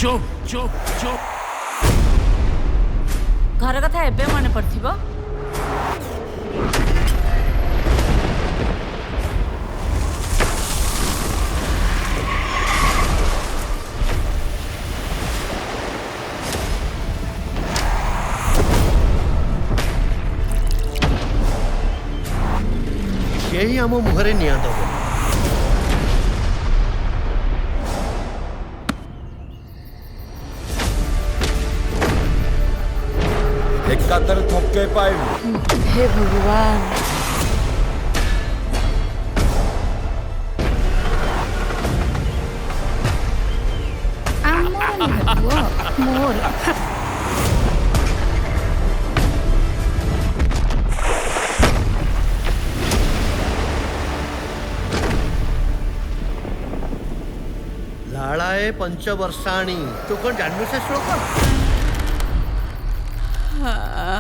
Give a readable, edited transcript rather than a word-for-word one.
चुप चुप चुप घर कथा एबे मन पड़थिबो। यही आम मुहरे निया दब एकातर थके पाइबू। हे भगवान। ଆମର ନୁହେଁ ପୁଅ, ମୋର। लाळाए पंचवर्षाणी तू कोण जाणू से श्लोक हाँ।